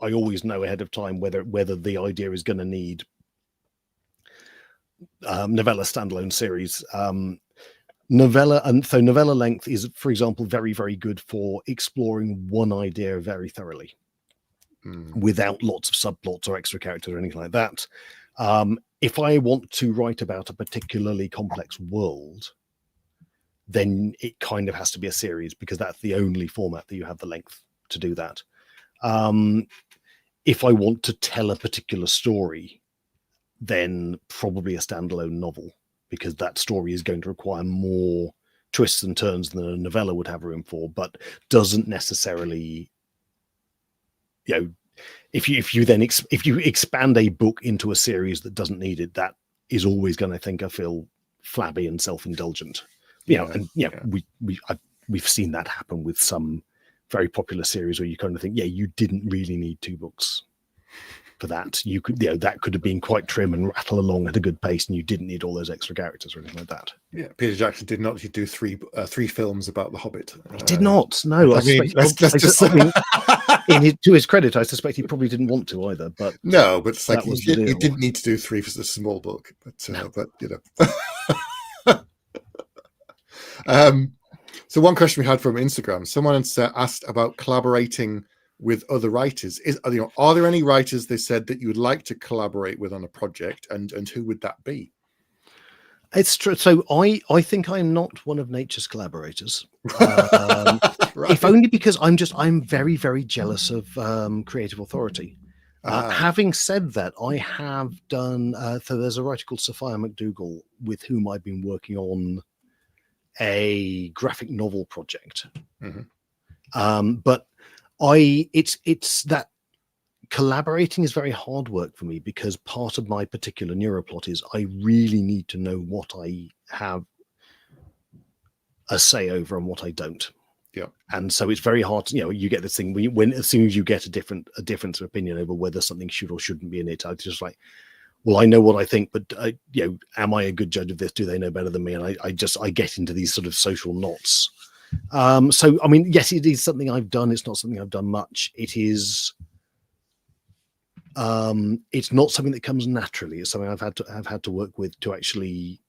I always know ahead of time whether the idea is going to need novella standalone series. Novella length is, for example, very, very good for exploring one idea very thoroughly without lots of subplots or extra characters or anything like that. If I want to write about a particularly complex world, then it kind of has to be a series, because that's the only format that you have the length to do that. If I want to tell a particular story, then probably a standalone novel, because that story is going to require more twists and turns than a novella would have room for, but doesn't necessarily, if you expand a book into a series that doesn't need it, that is always going to, I feel flabby and self-indulgent. We've seen that happen with some very popular series where you kind of think, you didn't really need 2 books for that. You could, that could have been quite trim and rattle along at a good pace, and you didn't need all those extra characters or anything like that. Yeah, Peter Jackson did not do three films about The Hobbit. He did not. No, to his credit, I suspect he probably didn't want to either. But no, but it's like he didn't need to do 3 for a small book. But so one question we had from Instagram, someone asked about collaborating with other writers. Are there any writers, they said, that you would like to collaborate with on a project, and who would that be? It's true. So I think I'm not one of nature's collaborators, right. If only because I'm very, very jealous of creative authority. Having said that, I have done. So there's a writer called Sophia McDougall with whom I've been working on a graphic novel project. But it's that collaborating is very hard work for me, because part of my particular neuroplot is I really need to know what I have a say over and what I don't. Yeah. And so it's very hard to, you get this thing when as soon as you get a difference of opinion over whether something should or shouldn't be in it, I just well, I know what I think, but am I a good judge of this? Do they know better than me? And I get into these sort of social knots. So, I mean, yes, it is something I've done. It's not something I've done much. It is, it's not something that comes naturally. It's something I've had to work with to actually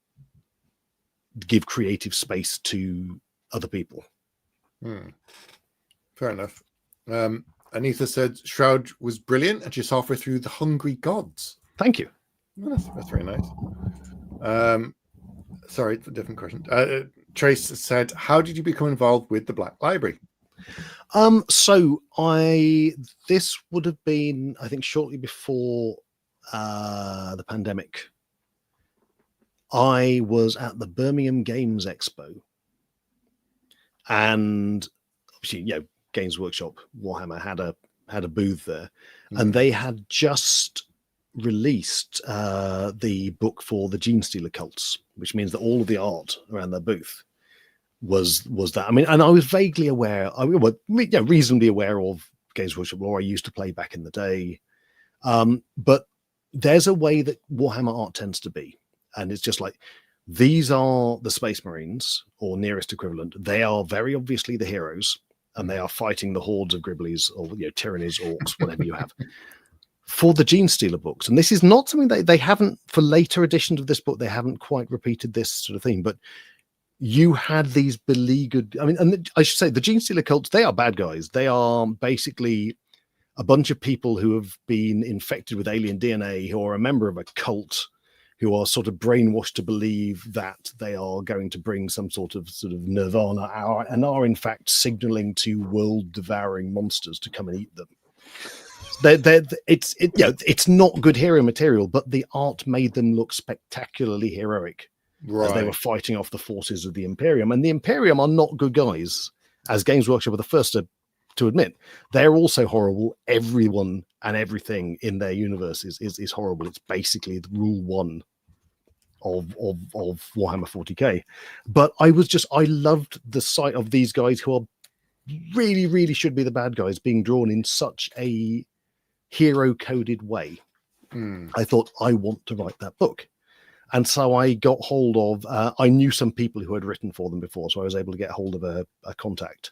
give creative space to other people. Fair enough. Anita said Shroud was brilliant, and she's halfway through The Hungry Gods. Thank you. That's very nice. Sorry, different question. Trace said, how did you become involved with the Black Library? So this would have been, I think, shortly before the pandemic. I was at the Birmingham Games Expo, and obviously, Games Workshop Warhammer had a booth there, and they had just released the book for the Gene Stealer cults, which means that all of the art around their booth was that. I mean, and I was vaguely aware, reasonably aware of Games Workshop lore. I used to play back in the day, but there's a way that Warhammer art tends to be, and it's just like, these are the Space Marines, or nearest equivalent. They are very obviously the heroes, and they are fighting the hordes of Gribblies, or tyrannies, orcs, whatever you have. For the Gene Stealer books, and this is not something they haven't, for later editions of this book, they haven't quite repeated this sort of thing, but you had these beleaguered, and I should say, the Gene Stealer cults, they are bad guys. They are basically a bunch of people who have been infected with alien DNA, who are a member of a cult, who are sort of brainwashed to believe that they are going to bring some sort of nirvana, and are in fact signaling to world-devouring monsters to come and eat them. it's not good hero material, but the art made them look spectacularly heroic as they were fighting off the forces of the Imperium. And the Imperium are not good guys, as Games Workshop were the first to admit. They're also horrible. Everyone and everything in their universe is horrible. It's basically the rule one of Warhammer 40k. But I loved the sight of these guys who are really, really should be the bad guys being drawn in such a hero coded way. I thought, I want to write that book. And so I got hold of, I knew some people who had written for them before, so I was able to get hold of a contact.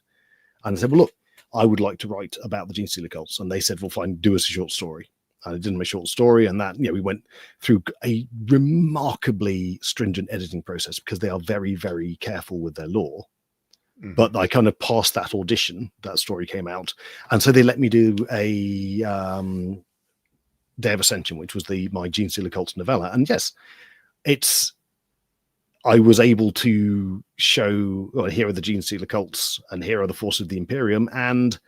And I said, well, look, I would like to write about the Gene Stealer cults. And they said, well, fine, do us a short story. And I did them a short story, and that, we went through a remarkably stringent editing process because they are very, very careful with their lore. But I kind of passed that audition. That story came out. And so they let me do a Day of Ascension, which was my Gene Stealer cults novella. And yes, I was able to show, well, here are the Gene Stealer cults and here are the forces of the Imperium. And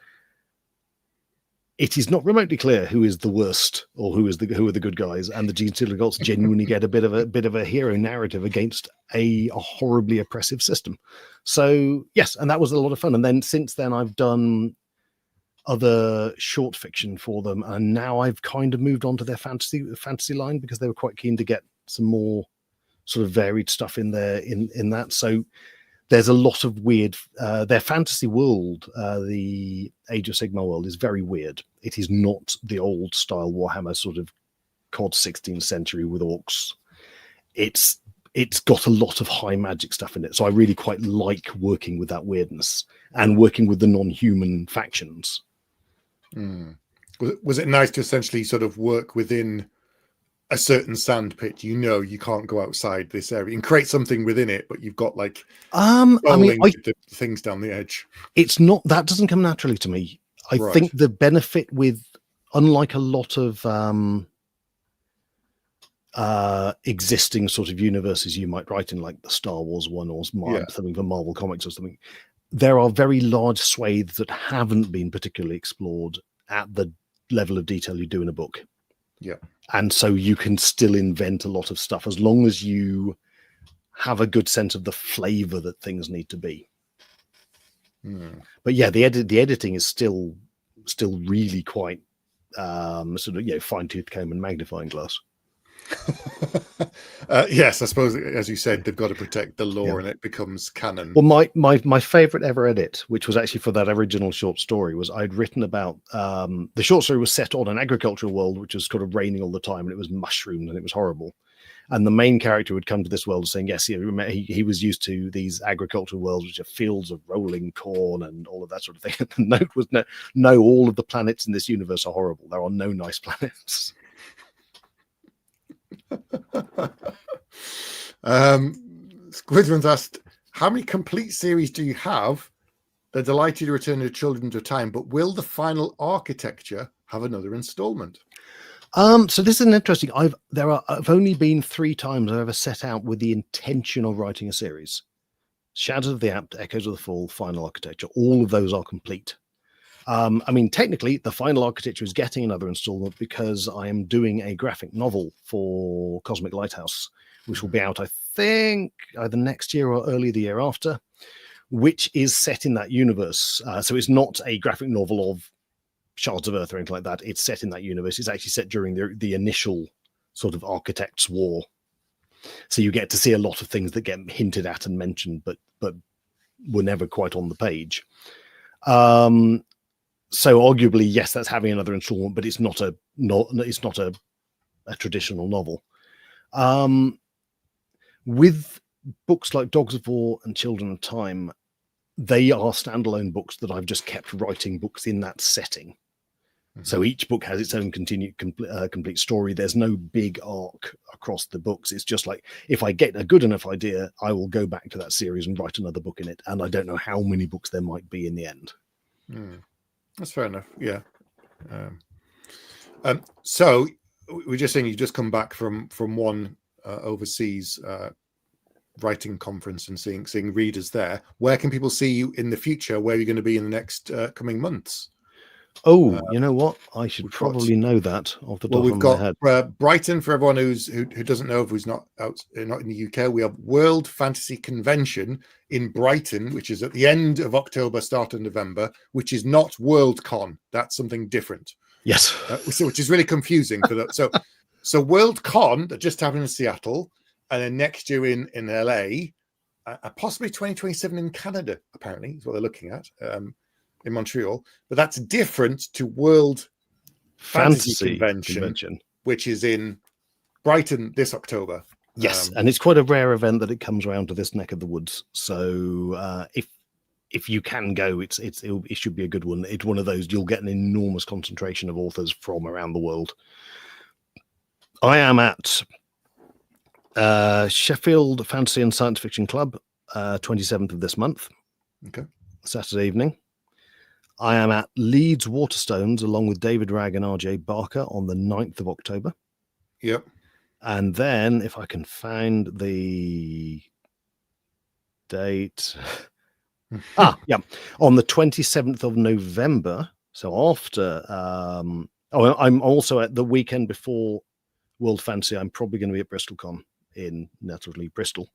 it is not remotely clear who is the worst or who are the good guys. And the Gene Stealer cults genuinely get a bit of a hero narrative against a horribly oppressive system. So yes, and that was a lot of fun. And then since then I've done other short fiction for them, and now I've kind of moved on to their fantasy line because they were quite keen to get some more sort of varied stuff in there in that. So there's a lot of weird, their fantasy world, the Age of Sigmar world is very weird. It is not the old style Warhammer sort of COD 16th century with orcs. It's got a lot of high magic stuff in it. So I really quite like working with that weirdness and working with the non-human factions. Was it nice to essentially sort of work within a certain sandpit? You can't go outside this area and create something within it, but you've got like the things down the edge. It's not, that doesn't come naturally to me. I think the benefit with, unlike a lot of existing sort of universes you might write in, like the Star Wars one or something for Marvel Comics or something, there are very large swathes that haven't been particularly explored at the level of detail you do in a book. Yeah. And so you can still invent a lot of stuff as long as you have a good sense of the flavor that things need to be. But yeah, the editing is still really quite sort of, fine-tooth comb and magnifying glass. Yes, I suppose, as you said, they've got to protect the lore, and it becomes canon. Well, my favorite ever edit, which was actually for that original short story, was I'd written about the short story was set on an agricultural world which was kind of raining all the time, and it was mushroomed and it was horrible. And the main character would come to this world saying, yes, he was used to these agricultural worlds, which are fields of rolling corn and all of that sort of thing. And the note was, no, all of the planets in this universe are horrible. There are no nice planets. Squidman's asked, how many complete series do you have? They're delighted to return to Children of Time, but will the final architecture have another installment? So this is an interesting. I've only been 3 times I've ever set out with the intention of writing a series. Shadows of the Apt, Echoes of the Fall, Final Architecture. All of those are complete. I mean, technically, the Final Architecture is getting another installment because I am doing a graphic novel for Cosmic Lighthouse, which will be out, I think, either next year or early the year after, which is set in that universe. So it's not a graphic novel of Shards of Earth or anything like that. It's set in that universe. It's actually set during the initial sort of Architects' War. So you get to see a lot of things that get hinted at and mentioned, but were never quite on the page. So arguably, yes, that's having another installment, but it's not a traditional novel. With books like Dogs of War and Children of Time, they are standalone books that I've just kept writing books in that setting. So each book has its own complete story. There's no big arc across the books. It's just like, if I get a good enough idea, I will go back to that series and write another book in it. And I don't know how many books there might be in the end. That's fair enough. Yeah. So we're just saying you just come back from one overseas writing conference and seeing readers there. Where can people see you in the future? Where are you going to be in the next coming months? Oh, you know what? I should we've got- probably know that off the Well, top we've of my head. got Brighton for everyone who doesn't know, who's not in the UK. We have World Fantasy Convention in Brighton, which is at the end of October, start of November, which is not WorldCon. That's something different. Yes. Which is really confusing for the so WorldCon that just happened in Seattle, and then next year in LA, possibly 2027 in Canada. Apparently, is what they're looking at in Montreal. But that's different to World Fantasy Convention, which is in Brighton this October. Yes, and it's quite a rare event that it comes around to this neck of the woods. So if you can go, it should be a good one. It's one of those you'll get an enormous concentration of authors from around the world. I am at Sheffield Fantasy and Science Fiction Club, 27th of this month. Okay, Saturday evening. I am at Leeds Waterstones along with David Ragg and RJ Barker on the 9th of October. Yep. And then if I can find the date. On the 27th of November. So after, I'm also at the weekend before World Fantasy. I'm probably going to be at BristolCon in naturally Bristol.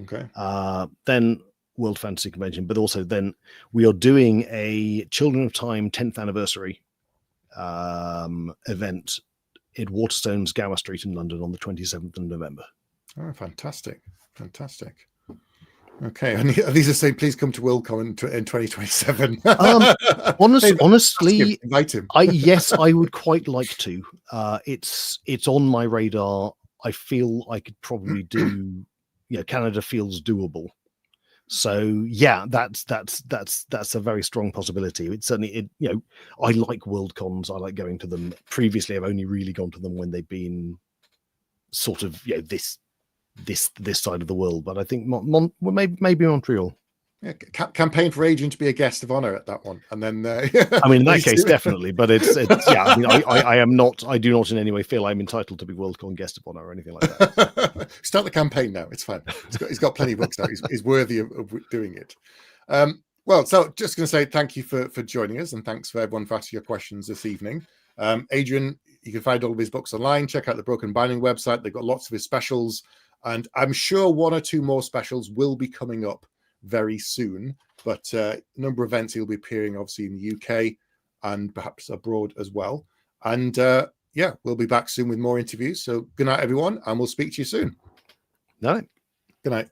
Okay. Then World Fantasy Convention, but also then we are doing a Children of Time 10th anniversary event in Waterstones, Gower Street in London on the 27th of November. Oh, fantastic. Okay, and these are saying, please come to WorldCon in 2027. Honestly, invite him. Yes, I would quite like to. It's on my radar. I feel I could probably do. Canada feels doable. So yeah, that's a very strong possibility. It's certainly I like WorldCons. I like going to them. Previously, I've only really gone to them when they've been sort of this side of the world. But I think maybe Montreal. Yeah, campaign for Adrian to be a guest of honor at that one, and then I mean, in that case, definitely. But it's yeah. I mean, I am not. I do not in any way feel I'm entitled to be WorldCon guest of honor or anything like that. Start the campaign now. It's fine. He's got plenty of books now. He's worthy of doing it. Well, so just going to say thank you for joining us, and thanks for everyone for asking your questions this evening. Adrian, you can find all of his books online. Check out the Broken Binding website. They've got lots of his specials, and I'm sure one or two more specials will be coming up very soon, but a number of events he'll be appearing obviously in the UK and perhaps abroad as well. And we'll be back soon with more interviews. So good night, everyone, and we'll speak to you soon. Night. Good night.